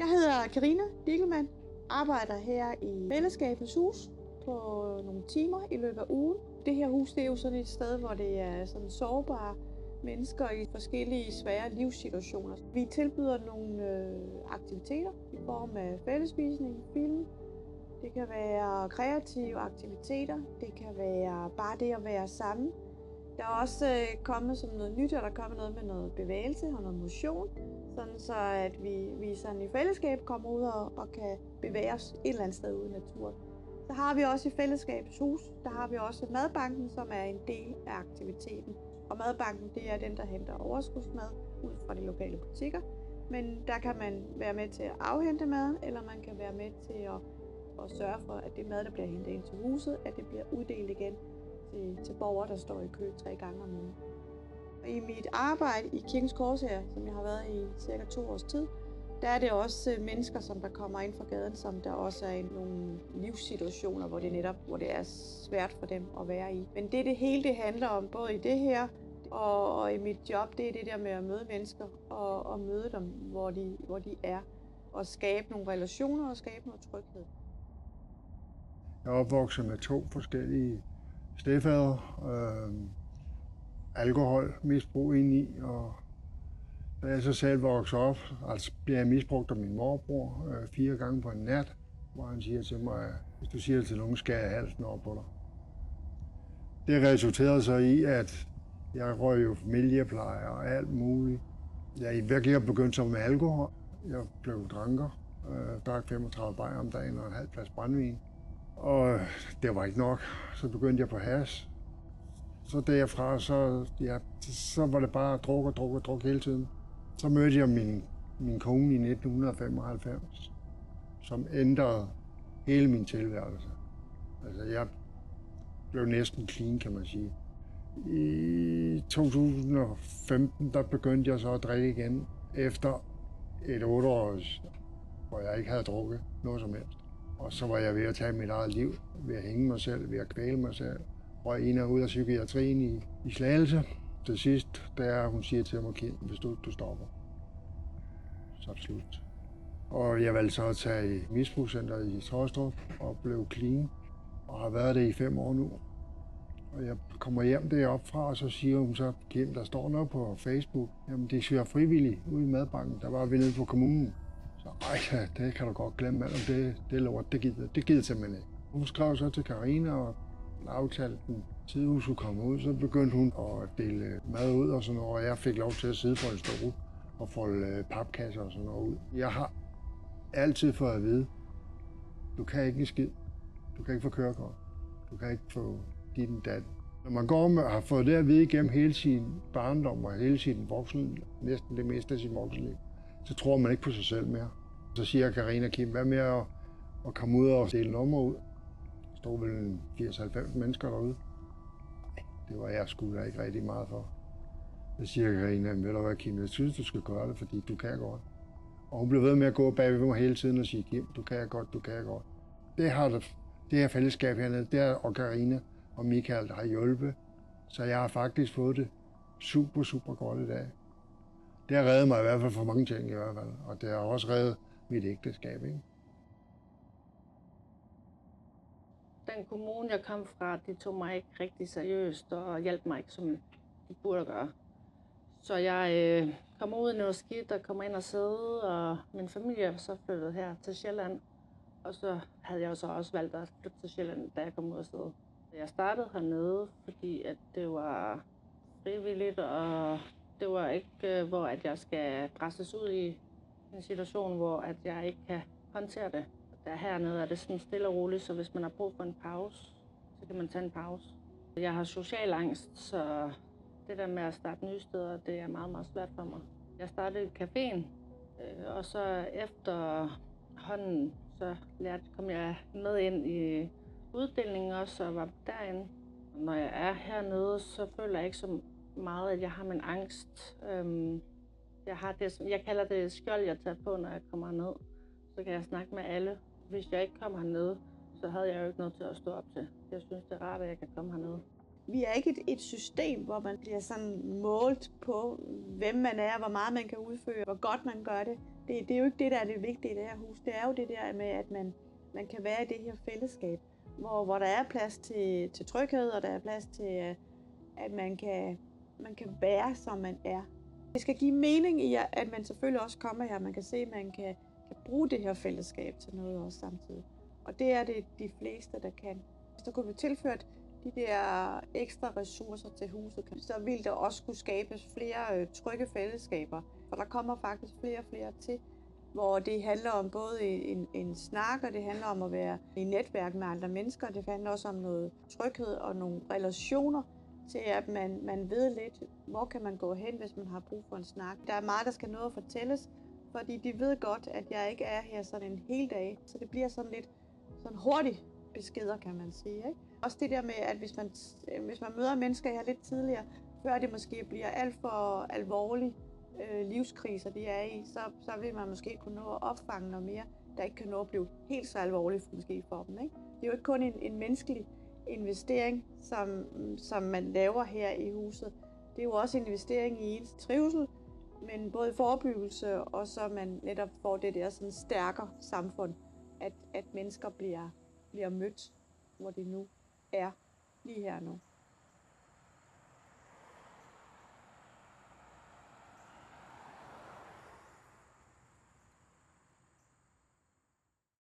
Jeg hedder Karina Dickelmann, arbejder her i Fællesskabets Hus på nogle timer i løbet af ugen. Det her hus, det er jo sådan et sted, hvor det er sådan sårbare mennesker i forskellige svære livssituationer. Vi tilbyder nogle aktiviteter i form af fællesspisning, film. Det kan være kreative aktiviteter. Det kan være bare det at være sammen. Der er også kommet som noget nyt, og der er kommet noget med noget bevægelse og noget motion. Sådan så at vi sådan i fællesskab kommer ud og kan bevæge os et eller andet sted ude i naturen. Så har vi også i Fællesskabets Hus, der har vi også madbanken, som er en del af aktiviteten. Og madbanken, det er den, der henter overskudsmad ud fra de lokale butikker. Men der kan man være med til at afhente maden, eller man kan være med til at sørge for, at det mad, der bliver hentet ind til huset, at det bliver uddelt igen til borgere, der står i kø 3 gange om ugen. I mit arbejde i Kirkens Korshær, som jeg har været i cirka 2 års tid, der er det også mennesker, som der kommer ind fra gaden, som der også er i nogle livssituationer, hvor det er svært for dem at være i. Men det hele det handler om, både i det her og i mit job, det er det der med at møde mennesker og møde dem, hvor de er, og skabe nogle relationer og skabe noget tryghed. Jeg er opvokset med 2 forskellige stedfædre, alkoholmisbrug indeni, og da jeg så selv voksede op, altså bliver jeg misbrugt af min morbror 4 gange på en nat, hvor han siger til mig, at hvis du siger det til nogen, skal jeg halsen over på dig. Det resulterede så i, at jeg røg jo familiepleje og alt muligt. Jeg virkelig begyndt som med alkohol. Jeg blev dranker, drak 35 bajer om dagen og en halv plads brændvin. Og det var ikke nok, så begyndte jeg på hash. Så derfra, så var det bare druk hele tiden. Så mødte jeg min kone i 1995, som ændrede hele min tilværelse. Altså, jeg blev næsten clean, kan man sige. I 2015, der begyndte jeg så at drikke igen, efter et 8 år, hvor jeg ikke havde drukket noget som helst. Og så var jeg ved at tage mit eget liv, ved at hænge mig selv, ved at kvæle mig selv. Røg ind og ud af psykiatrien i Slagelse. Til sidst, der hun siger til mig, Kim, hvis du stopper, så er det slut. Og jeg valgte så at tage i misbrugscenteret i Tåstrup og blev clean, og har været det i 5 år nu. Og jeg kommer hjem deroppe fra, og så siger hun så, Kim, der står noget på Facebook. Jamen, det søger frivilligt ude i madbanken. Der var vi nede på kommunen. Så det kan du godt glemme, det er lort, det gider simpelthen ikke. Hun skrev så til Karina og aftalte den tid, hun skulle komme ud. Så begyndte hun at dele mad ud og sådan noget, og jeg fik lov til at sidde på en stol og folde papkasser og sådan noget ud. Jeg har altid fået at vide, du kan ikke en skid. Du kan ikke få kørekort. Du kan ikke få dit og dat. Når man går med, har fået det at vide igennem hele sin barndom og hele sin voksenliv, næsten det meste af sin voksenliv, så tror man ikke på sig selv mere. Så siger Karina og Kim, hvad med at komme ud og dele nummer ud? Der stod vel 80-90 mennesker derude. Nej, det var jeg sgu da ikke rigtig meget for. Så siger Karina, ved du hvad, Kim, jeg synes, du skal gøre det, fordi du kan godt. Og hun blev ved med at gå bagved mig hele tiden og sige, Kim, du kan godt, du kan godt. Det her fællesskab hernede, det er og Karina og Michael, der har hjulpet. Så jeg har faktisk fået det super godt i dag. Det har reddet mig i hvert fald for mange ting i hvert fald, og det har også reddet mit ægteskab, ikke? Den kommune, jeg kom fra, de tog mig ikke rigtig seriøst og hjalp mig ikke, som de burde gøre. Så jeg kom ud i noget skidt og kom ind og sidde, og min familie var så flyttet her til Sjælland. Og så havde jeg så også valgt at flytte til Sjælland, da jeg kom ud og sidde. Jeg startede hernede, fordi at det var frivilligt, og det var ikke, hvor at jeg skal presses ud i en situation, hvor at jeg ikke kan håndtere det. Der hernede er det sådan stille og roligt, så hvis man har brug for en pause, så kan man tage en pause. Jeg har social angst, så det der med at starte nye steder, det er meget svært for mig. Jeg startede i caféen, og så efter hånden, så kom jeg med ind i uddelingen også, og var derinde. Når jeg er hernede, så føler jeg ikke så meget, at jeg har min angst. Jeg kalder det skjold, jeg tager på, når jeg kommer ned. Så kan jeg snakke med alle. Hvis jeg ikke kommer hernede, så havde jeg jo ikke noget til at stå op til. Jeg synes, det er rart, at jeg kan komme hernede. Vi er ikke et system, hvor man bliver sådan målt på, hvem man er, hvor meget man kan udføre, hvor godt man gør det. Det er jo ikke det, der er det vigtige i det her hus. Det er jo det der med, at man kan være i det her fællesskab, hvor der er plads til tryghed, og der er plads til, at man kan være, som man er. Det skal give mening i, at man selvfølgelig også kommer her, man kan se, at man kan bruge det her fællesskab til noget også samtidig. Og det er det de fleste, der kan. Hvis der kunne blive tilført de der ekstra ressourcer til huset, så ville der også kunne skabes flere trygge fællesskaber. For der kommer faktisk flere og flere til, hvor det handler om både en snak, og det handler om at være i netværk med andre mennesker. Det handler også om noget tryghed og nogle relationer til, at man ved lidt, hvor kan man gå hen, hvis man har brug for en snak. Der er meget, der skal noget at fortælles, fordi de ved godt, at jeg ikke er her sådan en hel dag. Så det bliver sådan lidt sådan hurtigt beskeder, kan man sige. Ikke? Også det der med, at hvis man møder mennesker her lidt tidligere, før det måske bliver alt for alvorlige livskriser, de er i, så vil man måske kunne nå at opfange noget mere, der ikke kan nå at blive helt så alvorligt måske for dem. Ikke? Det er jo ikke kun en menneskelig investering, som man laver her i huset. Det er jo også en investering i ens trivsel, men både i forebyggelse, og så man netop får det der sådan stærkere samfund, at mennesker bliver mødt, hvor de nu er lige her nu.